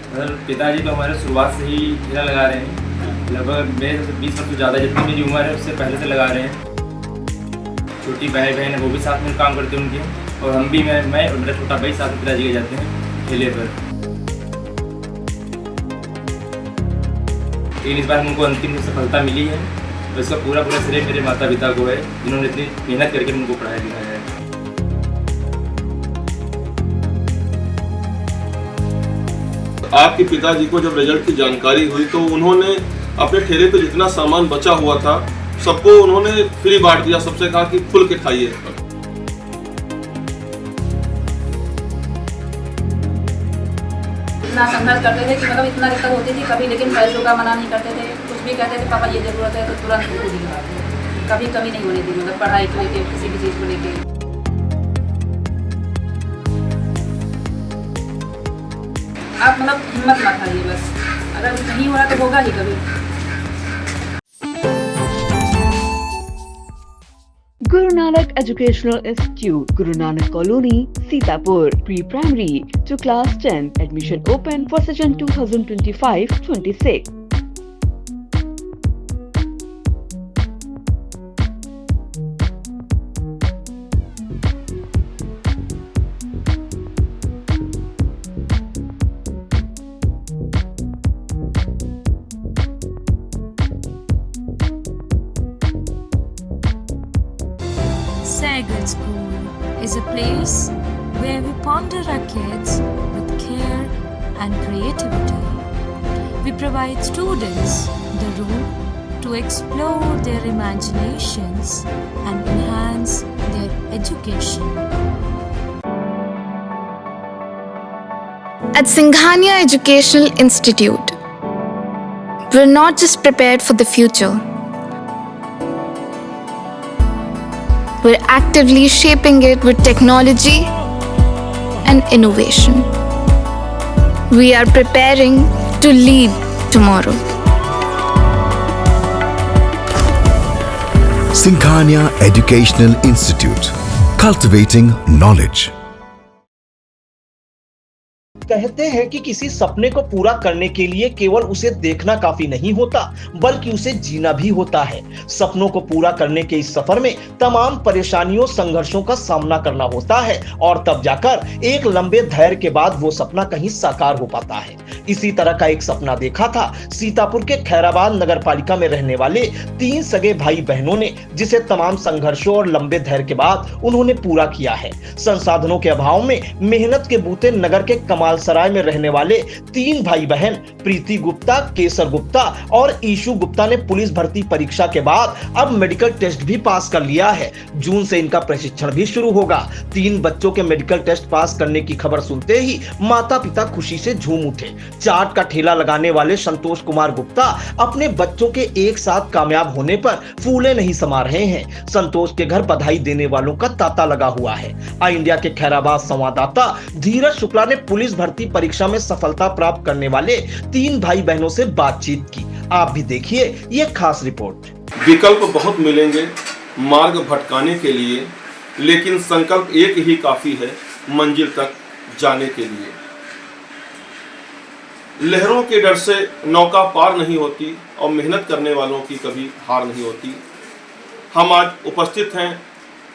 मतलब पिताजी तो हमारे शुरुआत से ही ठेला लगा रहे हैं। लगभग मेरे से 20 वर्ष से ज़्यादा जितनी मेरी उम्र है उससे पहले से लगा रहे हैं। छोटी भाई बहन है वो भी साथ में काम करते हैं उनके, और हम भी, मैं और मेरा छोटा भाई साथ में पिताजी के जाते हैं ठेले पर। लेकिन इस बार उनको अंतिम सफलता मिली है, तो इसका पूरा श्रेय मेरे माता पिता को है, जिन्होंने इतनी मेहनत करके उनको पढ़ाया लिखाया है। आपके पिताजी को जब रिजल्ट की जानकारी हुई तो उन्होंने अपने ठेले पे जितना सामान बचा हुआ था सबको उन्होंने फ्री बांट दिया, सबसे कहा कि खुल के खाइए। इतना संघर्ष करते थे कि मतलब इतना दिक्कत होती थी कभी, लेकिन पैसों का मना नहीं करते थे। कुछ भी कहते थे पापा ये जरूरत है तो तुरंत उनको दिलवाते, कभी कमी नहीं होने दी, मतलब पढ़ाई को लेके किसी भी चीज़ को लेके। आप मतलब हिम्मत मत हारिए, बस अगर नहीं हो रहा तो होगा ही कभी। Guru Nanak Educational Institute, Guru Nanak Colony, Sitapur, Pre-Primary to Class 10. Admission open for session 2025-26. Sagal School is a place where we ponder our kids with care and creativity. We provide students the room to explore their imaginations and enhance their education. At Singhania Educational Institute, we're not just prepared for the future, we're actively shaping it with technology and innovation. We are preparing to lead tomorrow. Singhania Educational Institute, cultivating knowledge. कहते हैं कि किसी सपने को पूरा करने के लिए केवल उसे देखना काफी नहीं होता, बल्कि उसे जीना भी होता है। सपनों को पूरा करने के इस सफर में तमाम परेशानियों, संघर्षों का सामना करना होता है, और तब जाकर एक लंबे धैर्य के बाद वो सपना कहीं साकार हो पाता है। इसी तरह का एक सपना देखा था सीतापुर के खैराबाद नगर पालिका में रहने वाले 3 सगे भाई बहनों ने, जिसे तमाम संघर्षों और लंबे धैर्य के बाद उन्होंने पूरा किया है। संसाधनों के अभाव में मेहनत के बूते नगर के कमाल सराय में रहने वाले 3 भाई बहन प्रीति गुप्ता, केसर गुप्ता और ईशु गुप्ता ने पुलिस भर्ती परीक्षा के बाद अब मेडिकल टेस्ट भी पास कर लिया है। जून से इनका प्रशिक्षण भी शुरू होगा। 3 बच्चों के मेडिकल टेस्ट पास करने की खबर सुनते ही माता पिता खुशी से झूम उठे। चाट का ठेला लगाने वाले संतोष कुमार गुप्ता अपने बच्चों के एक साथ कामयाब होने पर फूले नहीं समा रहे हैं। संतोष के घर बधाई देने वालों का तांता लगा हुआ है। आई इंडिया के खैराबाद संवाददाता धीरज शुक्ला ने पुलिस भर्ती परीक्षा में सफलता प्राप्त करने वाले 3 भाई बहनों से बातचीत की। आप भी देखिए ये खास रिपोर्ट। विकल्प बहुत मिलेंगे मार्ग भटकाने के लिए, लेकिन संकल्प एक ही काफी है मंजिल तक जाने के लिए। लहरों के डर से नौका पार नहीं होती और मेहनत करने वालों की कभी हार नहीं होती। हम आज उपस्थित हैं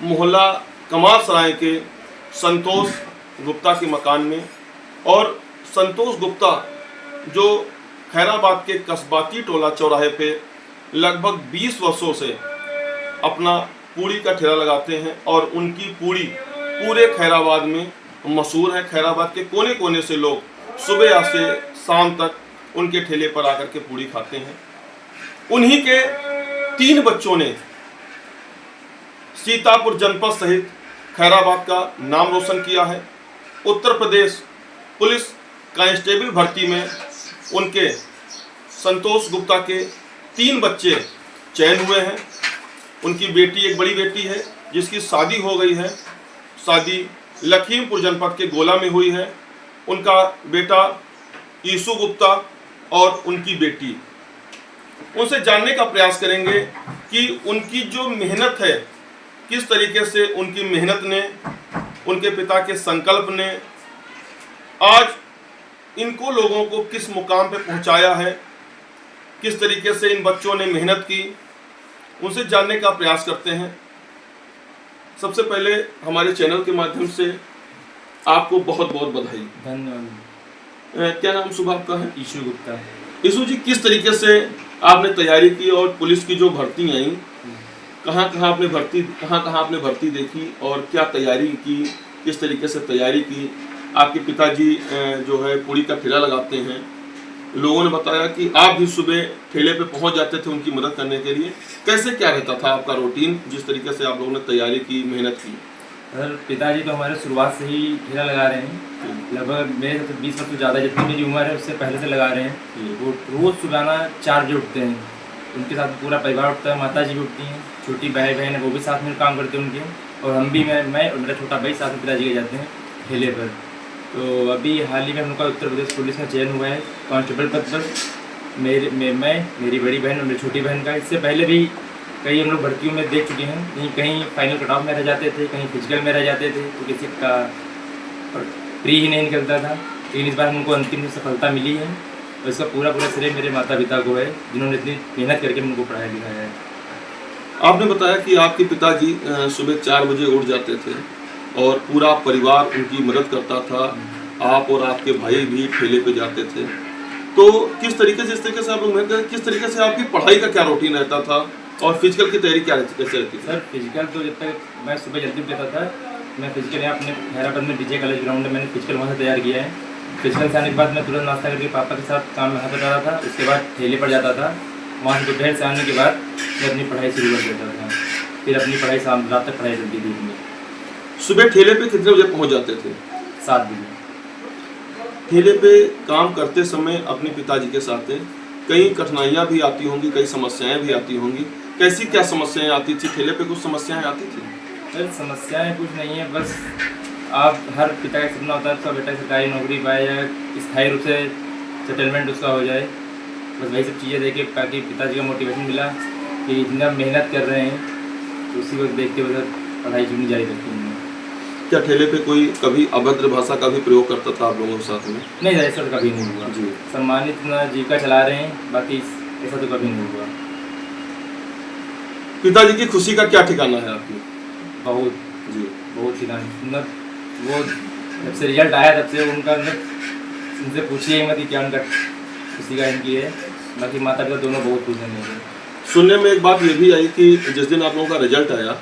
मोहल्ला कमाल सराय के संतोष गुप्ता के मकान में, और संतोष गुप्ता जो खैराबाद के कस्बाती टोला चौराहे पे लगभग 20 वर्षों से अपना पूड़ी का ठेला लगाते हैं, और उनकी पूड़ी पूरे खैराबाद में मशहूर है। खैराबाद के कोने कोने से लोग सुबह से शाम तक उनके ठेले पर आकर के पूड़ी खाते हैं। उन्हीं के 3 बच्चों ने सीतापुर जनपद सहित खैराबाद का नाम रोशन किया है। उत्तर प्रदेश पुलिस कांस्टेबल भर्ती में उनके संतोष गुप्ता के 3 बच्चे चयन हुए हैं। उनकी बेटी, एक बड़ी बेटी है जिसकी शादी हो गई है, शादी लखीमपुर जनपद के गोला में हुई है। उनका बेटा ईशु गुप्ता और उनकी बेटी। उनसे जानने का प्रयास करेंगे कि उनकी जो मेहनत है, किस तरीके से उनकी मेहनत ने, उनके पिता के संकल्प ने आज इनको लोगों को किस मुकाम पे पहुंचाया है, किस तरीके से इन बच्चों ने मेहनत की, उनसे जानने का प्रयास करते हैं। सबसे पहले हमारे चैनल के माध्यम से आपको बहुत बहुत बधाई। धन्यवाद। क्या नाम सुबह आपका है? ईशु गुप्ता। ईशु जी, किस तरीके से आपने तैयारी की और पुलिस की जो भर्ती आई, कहाँ कहाँ आपने भर्ती देखी और क्या तैयारी की, किस तरीके से तैयारी की? आपके पिताजी जो है पूड़ी का ठेला लगाते हैं, लोगों ने बताया कि आप भी सुबह ठेले पे पहुंच जाते थे उनकी मदद करने के लिए। कैसे क्या रहता था आपका रूटीन, जिस तरीके से आप लोगों ने तैयारी की, मेहनत की? सर पिताजी तो हमारे शुरुआत से ही ठेला लगा रहे हैं, लगभग मेरे से 20 वर्ष से ज़्यादा जितनी मेरी उम्र है उससे पहले से लगा रहे हैं। वो रोज़ सुबह 4 बजे उठते हैं, उनके साथ पूरा परिवार उठता है, माता जी भी उठती हैं, छोटी बहन है वो भी साथ में काम करते हैं उनके, और हम भी, मैं और मेरा छोटा भाई साथ में पिताजी के जाते हैं ठेले पर। तो अभी हाल ही में उनका उत्तर प्रदेश पुलिस में चयन हुआ है कांस्टेबल पद पर। मैं, मेरी बड़ी बहन और मेरी छोटी बहन का। इससे पहले भी कई हम लोग भर्तियों में देख चुके हैं, कहीं फाइनल कट ऑफ में रह जाते थे, कहीं फिजिकल में रह जाते थे, तो किसी का प्री ही नहीं निकलता था। लेकिन इस बार उनको अंतिम सफलता मिली है और इसका पूरा श्रेय मेरे माता पिता को है, जिन्होंने इतनी मेहनत करके उनको पढ़ाया लिखाया है। आपने बताया कि आपके पिताजी सुबह 4 बजे उठ जाते थे और पूरा परिवार उनकी मदद करता था, आप और आपके भाई भी ठेले पे जाते थे। तो किस तरीके से, इस तरीके से आप लोग मेहनत, किस तरीके से आपकी पढ़ाई का क्या रूटीन रहता था और फिजिकल की तैयारी कैसे रहती थी? सर फिजिकल तो जब तक मैं सुबह जल्दी उठता था, मैं फिजिकल यहाँ अपने हैदराबाद में डीजे कॉलेज ग्राउंड में मैंने फिजिकल वहाँ से तैयार किया है। फिजिकल से आने के बाद मैं तुरंत नाश्ता करके पापा के साथ काम में हाथ बटा था, उसके बाद ठेले पर जाता था। वहाँ से दोपहर से आने के बाद मैं अपनी पढ़ाई शुरू कर देता था, फिर अपनी पढ़ाई शाम रात तक पढ़ाई चलती थी अपनी। सुबह ठेले पे कितने बजे पहुँच जाते थे? 7 बजे। ठेले पे काम करते समय अपने पिताजी के साथ कई कठिनाइयाँ भी आती होंगी, कई समस्याएं भी आती होंगी। कैसी क्या समस्याएं आती थी ठेले पे? कुछ समस्याएं आती थी? सर समस्याएं कुछ नहीं है, बस आप हर पिता का सपना होता है उसका बेटा सरकारी नौकरी पाए या स्थायी रूप से सेटलमेंट उसका हो जाए। बस वही सब चीज़ें देखे ताकि पिताजी का मोटिवेशन मिला कि इतना मेहनत कर रहे हैं, तो उसी को देखते हुए पढ़ाई चुनी जारी रखी है। क्या ठेले पे कोई कभी अभद्र भाषा का भी प्रयोग करता था आप लोगों के साथ में? नहीं सर, ऐसा तो कभी नहीं हुआ जी। सम्मानित अपना जीविका चला रहे हैं, बाकी ऐसा तो कभी नहीं हुआ। पिताजी की खुशी का क्या ठिकाना है आपकी? बहुत जी, बहुत ठिकाना। मतलब वो जब से रिजल्ट आया तब से उनका उनसे पूछिए मत कि क्या उनका खुशी का इनकी है, बाकी माता पिता दोनों बहुत खुश हैं मेरे। सुनने में एक बात ये भी आई कि जिस दिन आप लोगों का रिजल्ट आया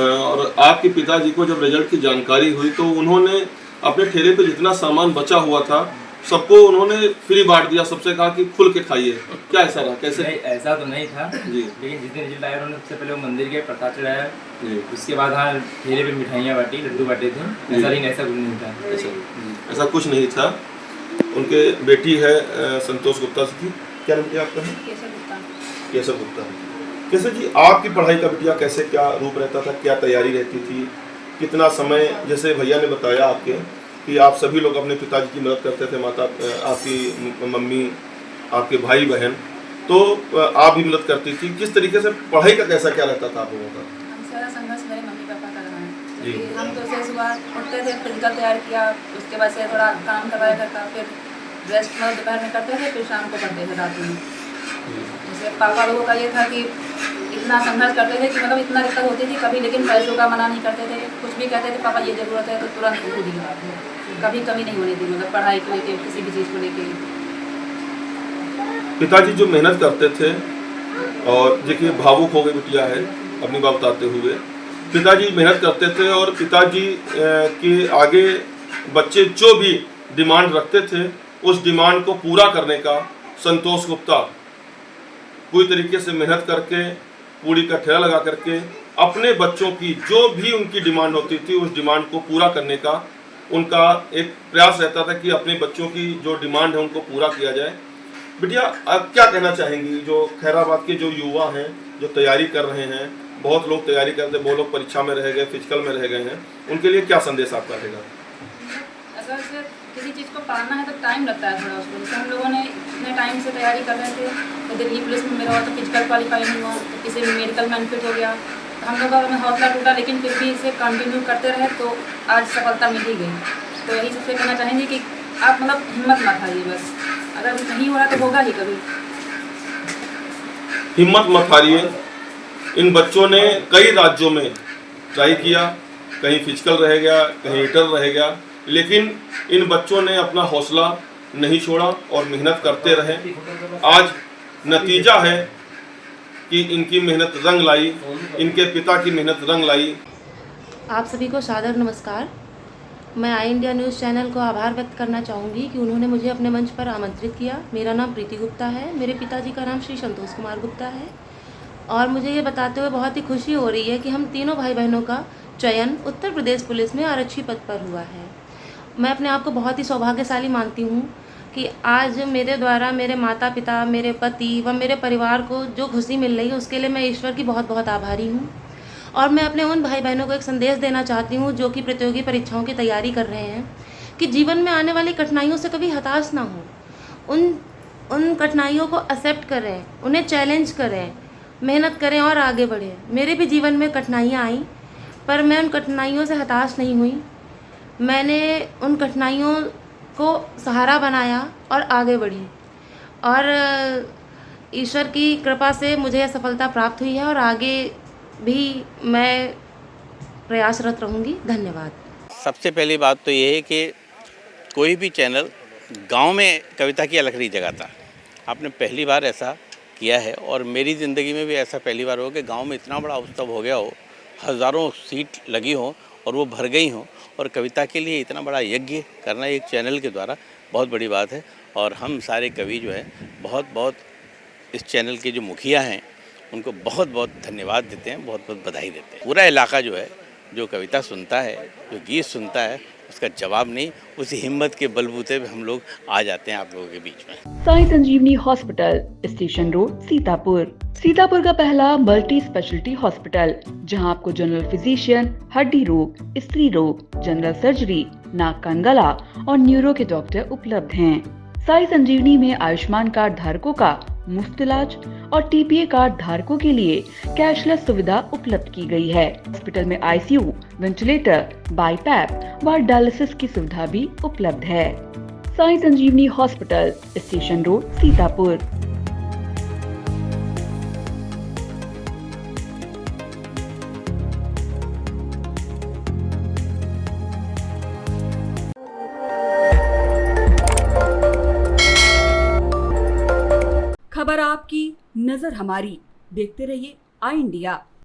और आपके पिताजी को जब रिजल्ट की जानकारी हुई तो उन्होंने अपने ठेले पे जितना सामान बचा हुआ था सबको उन्होंने फ्री बांट दिया, सबसे कहा कि खुल के खाइए। क्या ऐसा रहा? कैसे? नहीं ऐसा तो नहीं था जी, लेकिन जिस दिन रिजल्ट आया उन्होंने सबसे पहले वो मंदिर के प्रसाद चढ़ाया जी, उसके बाद हाँ ठेले पे मिठाइयाँ बांटी, लड्डू बांटे थे। ऐसा लेकिन ऐसा कुछ नहीं था। ऐसा कुछ नहीं था। उनके बेटी है संतोष गुप्ता जी, क्या नाम क्या आपका है? केशव गुप्ता। केशव जी, आपकी पढ़ाई का बिटिया कैसे क्या रूप रहता था, क्या तैयारी रहती थी, कितना समय? जैसे भैया ने बताया आपके कि आप सभी लोग अपने पिताजी की मदद करते थे, माता आपकी मम्मी, आपके भाई बहन, तो आप भी मदद करती थी। किस तरीके से पढ़ाई का कैसा क्या रहता था आप लोगों का? सारा संघर्ष मेरे मम्मी पापा का रहा है। जी। हम तो से सुबह उठते थे, फिजिकल तैयार किया, उसके बाद से थोड़ा काम करवाया करता, फिर रेस्ट मतलब दोपहर में करते थे, फिर शाम को करते थे रात में। जैसे पापा लोगों का ये था कि इतना संघर्ष करते थे कि मतलब इतना दिक्कत होती थी कभी, लेकिन पैसों का मना नहीं करते थे। कुछ भी कहते थे पापा ये ज़रूरत है तो तुरंत खुद ही कभी कमी नहीं होने दी, मतलब पढ़ाई को लेके किसी भी चीज़ को लेके। पिताजी जो मेहनत करते थे, और देखिए भावुक हो गई बिटिया है अपनी बात बताते हुए, पिताजी मेहनत करते थे और पिताजी के आगे बच्चे जो भी डिमांड रखते थे उस डिमांड को पूरा करने का संतोष गुप्ता पूरी तरीके से मेहनत करके, पूड़ी का ठेला लगा करके अपने बच्चों की जो भी उनकी डिमांड होती थी उस डिमांड को पूरा करने का उनका एक प्रयास रहता था कि अपने बच्चों की जो डिमांड है उनको पूरा किया जाए। बिटिया, आप क्या कहना चाहेंगी जो खैराबाद के जो युवा हैं जो तैयारी कर रहे हैं, बहुत लोग तैयारी करते हैं, बहुत लोग परीक्षा में रह गए, फिजिकल में रह गए हैं, उनके लिए क्या संदेश आपका रहेगा? अगर से किसी चीज़ को पाना है तो टाइम लगता है थोड़ा उसको। जैसे हम लोगों ने इतने टाइम से तैयारी कर रहे थे, तो दिल्ली पुलिस में मेरा हुआ तो फिजिकल क्वालिफाई नहीं हुआ, तो किसी में मेडिकल में अनफिट हो गया, तो हम लोग का हौसला टूटा, लेकिन फिर भी इसे कंटिन्यू करते रहे तो आज सफलता मिल ही गई। तो यही सबसे कहना चाहेंगे कि आप मतलब हिम्मत मत हारिए, बस अगर नहीं हो रहा तो होगा ही कभी। हिम्मत मत हारिए। इन बच्चों ने कई राज्यों में ट्राई किया, कहीं फिजिकल रह गया, कहीं इंटर रह गया, लेकिन इन बच्चों ने अपना हौसला नहीं छोड़ा और मेहनत करते रहे। आज नतीजा है कि इनकी मेहनत रंग लाई, इनके पिता की मेहनत रंग लाई। आप सभी को सादर नमस्कार। मैं आई इंडिया न्यूज़ चैनल को आभार व्यक्त करना चाहूँगी कि उन्होंने मुझे अपने मंच पर आमंत्रित किया। मेरा नाम प्रीति गुप्ता है, मेरे पिताजी का नाम श्री संतोष कुमार गुप्ता है और मुझे ये बताते हुए बहुत ही खुशी हो रही है कि हम तीनों भाई बहनों का चयन उत्तर प्रदेश पुलिस में आरक्षी पद पर हुआ है। मैं अपने आप को बहुत ही सौभाग्यशाली मानती हूँ कि आज मेरे द्वारा मेरे माता पिता, मेरे पति व मेरे परिवार को जो खुशी मिल रही है उसके लिए मैं ईश्वर की बहुत बहुत आभारी हूँ। और मैं अपने उन भाई बहनों को एक संदेश देना चाहती हूँ जो कि प्रतियोगी परीक्षाओं की तैयारी कर रहे हैं कि जीवन में आने वाली कठिनाइयों से कभी हताश ना हो। उन कठिनाइयों को एक्सेप्ट करें, उन्हें चैलेंज करें, मेहनत करें और आगे बढ़ें। मेरे भी जीवन में कठिनाइयाँ आईं पर मैं उन कठिनाइयों से हताश नहीं हुई। मैंने उन कठिनाइयों को सहारा बनाया और आगे बढ़ी और ईश्वर की कृपा से मुझे यह सफलता प्राप्त हुई है और आगे भी मैं प्रयासरत रहूँगी। धन्यवाद। सबसे पहली बात तो ये है कि कोई भी चैनल गांव में कविता की अलग ही जगाता। आपने पहली बार ऐसा किया है और मेरी ज़िंदगी में भी ऐसा पहली बार हो कि गांव में इतना बड़ा उत्सव हो गया हो, हज़ारों सीट लगी हो और वो भर गई हो और कविता के लिए इतना बड़ा यज्ञ करना एक चैनल के द्वारा बहुत बड़ी बात है। और हम सारे कवि जो है बहुत इस चैनल के जो मुखिया हैं उनको बहुत धन्यवाद देते हैं, बहुत बधाई देते हैं। पूरा इलाका जो है जो कविता सुनता है, जो गीत सुनता है, उसका जवाब नहीं, उसी हिम्मत के बलबूते पे हम लोग आ जाते हैं आप लोगों के बीच में। Sai Sanjeevani hospital, station road, Sitapur. Sitapur का पहला मल्टी स्पेशलिटी हॉस्पिटल जहां आपको जनरल फिजिशियन, हड्डी रोग, स्त्री रोग, जनरल सर्जरी, नाक कान गला और न्यूरो के डॉक्टर उपलब्ध हैं। साई संजीवनी में आयुष्मान कार्ड धारकों का मुफ्त इलाज और टीपीए कार्ड धारकों के लिए कैशलेस सुविधा उपलब्ध की गई है। हॉस्पिटल में आईसीयू, वेंटिलेटर, बाईपैप व डायलिसिस की सुविधा भी उपलब्ध है। Sai Sanjeevani hospital, station road, Sitapur. खबर आपकी, नजर हमारी। देखते रहिए आई इंडिया।